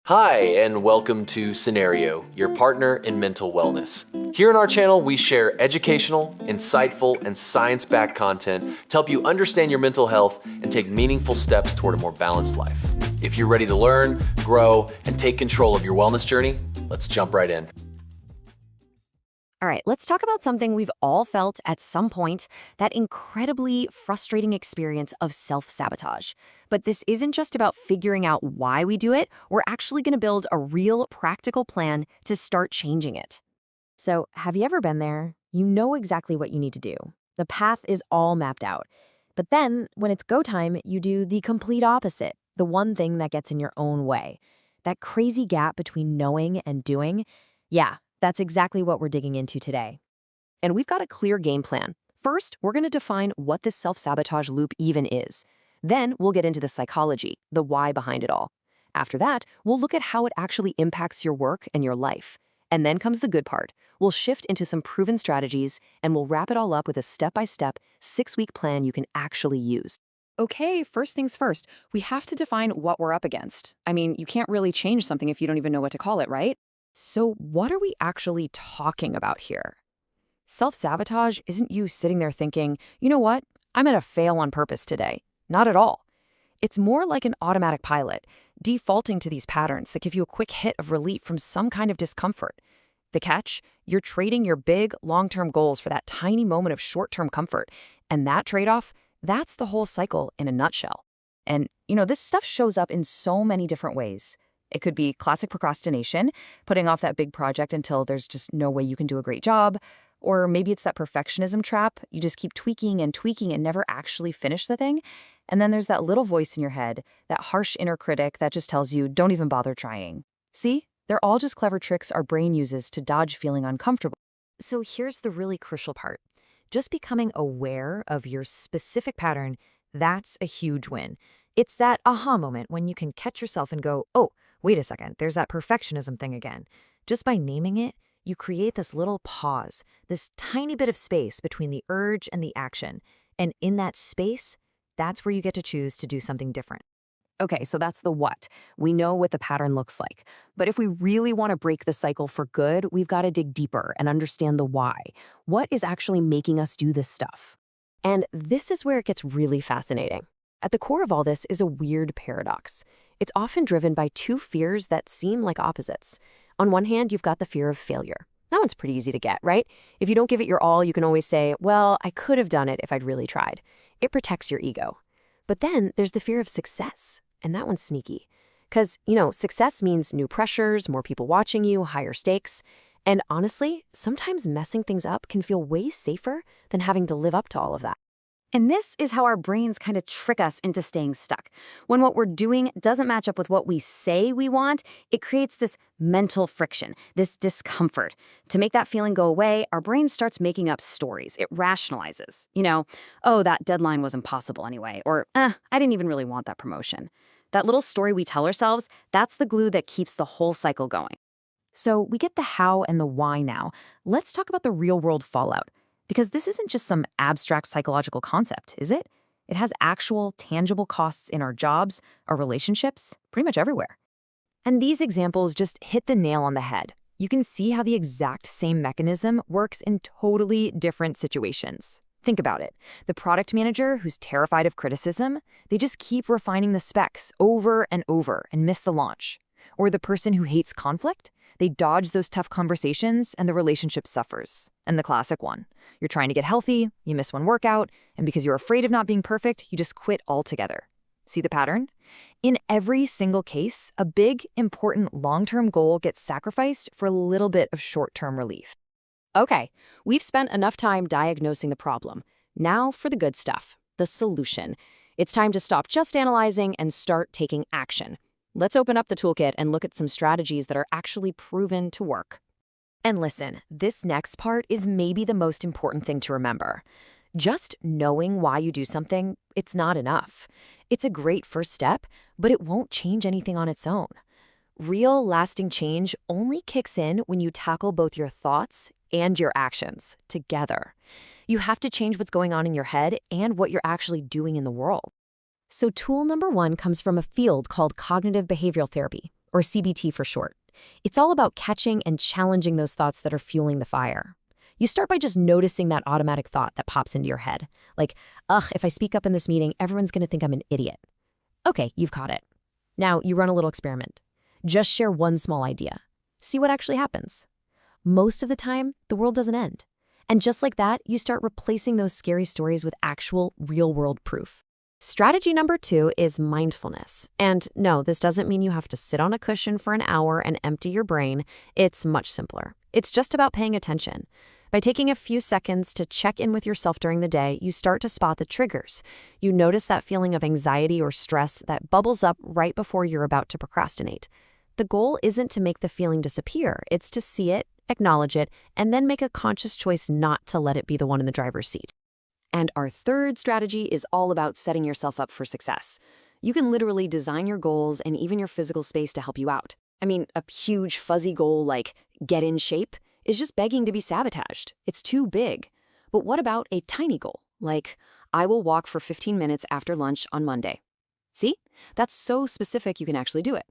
Hi, and welcome to Cenario, your partner in mental wellness. Here on our channel, we share educational, insightful, and science-backed content to help you understand your mental health and take meaningful steps toward a more balanced life. If you're ready to learn, grow, and take control of your wellness journey, let's jump right in. All right, let's talk about something we've all felt at some point, that incredibly frustrating experience of self-sabotage. But this isn't just about figuring out why we do it. We're actually going to build a real practical plan to start changing it. So, have you ever been there? You know exactly what you need to do. The path is all mapped out. But then, when it's go time, you do the complete opposite, the one thing that gets in your own way. That crazy gap between knowing and doing. Yeah, that's exactly what we're digging into today. And we've got a clear game plan. First, we're going to define what this self-sabotage loop even is. Then we'll get into the psychology, the why behind it all. After that, we'll look at how it actually impacts your work and your life. And then comes the good part. We'll shift into some proven strategies, and we'll wrap it all up with a step-by-step, 6-week plan you can actually use. Okay, first things first, we have to define what we're up against. I mean, you can't really change something if you don't even know what to call it, right? So what are we actually talking about here? Self-sabotage isn't you sitting there thinking, you know what, I'm going to fail on purpose today. Not at all. It's more like an automatic pilot, defaulting to these patterns that give you a quick hit of relief from some kind of discomfort. The catch? You're trading your big, long-term goals for that tiny moment of short-term comfort. And that trade-off, that's the whole cycle in a nutshell. And, this stuff shows up in so many different ways. It could be classic procrastination, putting off that big project until there's just no way you can do a great job. Or maybe it's that perfectionism trap. You just keep tweaking and never actually finish the thing. And then there's that little voice in your head, that harsh inner critic that just tells you, don't even bother trying. See? They're all just clever tricks our brain uses to dodge feeling uncomfortable. So here's the really crucial part. Just becoming aware of your specific pattern, that's a huge win. It's that aha moment when you can catch yourself and go, oh, wait a second, there's that perfectionism thing again. Just by naming it, you create this little pause, this tiny bit of space between the urge and the action. And in that space, that's where you get to choose to do something different. Okay, so that's the what. We know what the pattern looks like. But if we really want to break the cycle for good, we've got to dig deeper and understand the why. What is actually making us do this stuff? And this is where it gets really fascinating. At the core of all this is a weird paradox. It's often driven by two fears that seem like opposites. On one hand, you've got the fear of failure. That one's pretty easy to get, right? If you don't give it your all, you can always say, well, I could have done it if I'd really tried. It protects your ego. But then there's the fear of success, and that one's sneaky. Because, success means new pressures, more people watching you, higher stakes. And honestly, sometimes messing things up can feel way safer than having to live up to all of that. And this is how our brains kind of trick us into staying stuck. When what we're doing doesn't match up with what we say we want, it creates this mental friction, this discomfort. To make that feeling go away, our brain starts making up stories. It rationalizes. Oh, that deadline was impossible anyway. Or, I didn't even really want that promotion. That little story we tell ourselves, that's the glue that keeps the whole cycle going. So we get the how and the why now. Let's talk about the real-world fallout. Because this isn't just some abstract psychological concept, is it? It has actual, tangible costs in our jobs, our relationships, pretty much everywhere. And these examples just hit the nail on the head. You can see how the exact same mechanism works in totally different situations. Think about it. The product manager who's terrified of criticism, they just keep refining the specs over and miss the launch. Or the person who hates conflict, they dodge those tough conversations and the relationship suffers. And the classic one. You're trying to get healthy, you miss one workout, and because you're afraid of not being perfect, you just quit altogether. See the pattern? In every single case, a big, important long-term goal gets sacrificed for a little bit of short-term relief. Okay, we've spent enough time diagnosing the problem. Now for the good stuff, the solution. It's time to stop just analyzing and start taking action. Let's open up the toolkit and look at some strategies that are actually proven to work. And listen, this next part is maybe the most important thing to remember. Just knowing why you do something, it's not enough. It's a great first step, but it won't change anything on its own. Real, lasting change only kicks in when you tackle both your thoughts and your actions together. You have to change what's going on in your head and what you're actually doing in the world. So tool number 1 comes from a field called cognitive behavioral therapy, or CBT for short. It's all about catching and challenging those thoughts that are fueling the fire. You start by just noticing that automatic thought that pops into your head. Like, ugh, if I speak up in this meeting, everyone's going to think I'm an idiot. Okay, you've caught it. Now you run a little experiment. Just share one small idea. See what actually happens. Most of the time, the world doesn't end. And just like that, you start replacing those scary stories with actual real-world proof. Strategy number 2 is mindfulness. And no, this doesn't mean you have to sit on a cushion for an hour and empty your brain. It's much simpler. It's just about paying attention. By taking a few seconds to check in with yourself during the day, you start to spot the triggers. You notice that feeling of anxiety or stress that bubbles up right before you're about to procrastinate. The goal isn't to make the feeling disappear. It's to see it, acknowledge it, and then make a conscious choice not to let it be the one in the driver's seat. And our third strategy is all about setting yourself up for success. You can literally design your goals and even your physical space to help you out. I mean, a huge fuzzy goal like get in shape is just begging to be sabotaged. It's too big. But what about a tiny goal, like I will walk for 15 minutes after lunch on Monday? See? That's so specific you can actually do it.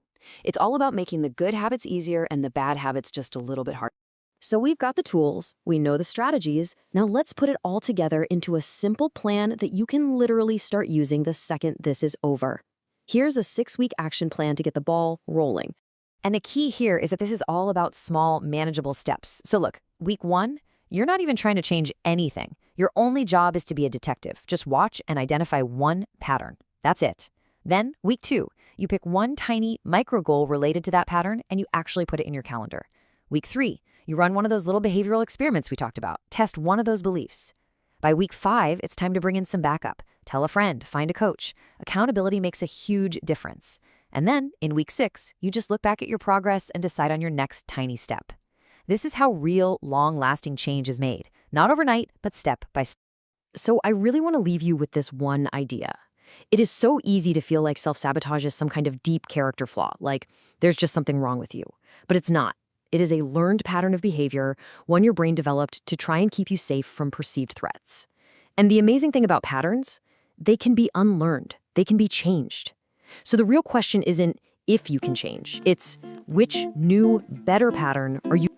It's all about making the good habits easier and the bad habits just a little bit harder. So we've got the tools, we know the strategies, now let's put it all together into a simple plan that you can literally start using the second this is over. Here's a 6-week action plan to get the ball rolling. And the key here is that this is all about small, manageable steps. So look, week 1, you're not even trying to change anything. Your only job is to be a detective. Just watch and identify one pattern. That's it. Then, week 2, you pick one tiny micro goal related to that pattern and you actually put it in your calendar. Week 3, you run one of those little behavioral experiments we talked about. Test one of those beliefs. By week 5, it's time to bring in some backup. Tell a friend, find a coach. Accountability makes a huge difference. And then, in week 6, you just look back at your progress and decide on your next tiny step. This is how real, long-lasting change is made. Not overnight, but step by step. So I really want to leave you with this one idea. It is so easy to feel like self-sabotage is some kind of deep character flaw, like there's just something wrong with you. But it's not. It is a learned pattern of behavior, one your brain developed to try and keep you safe from perceived threats. And the amazing thing about patterns, they can be unlearned. They can be changed. So the real question isn't if you can change. It's which new, better pattern are you...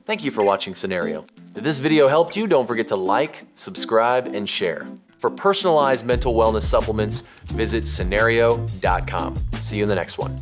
Thank you for watching Cenario. If this video helped you, don't forget to like, subscribe, and share. For personalized mental wellness supplements, visit Cenario.com. See you in the next one.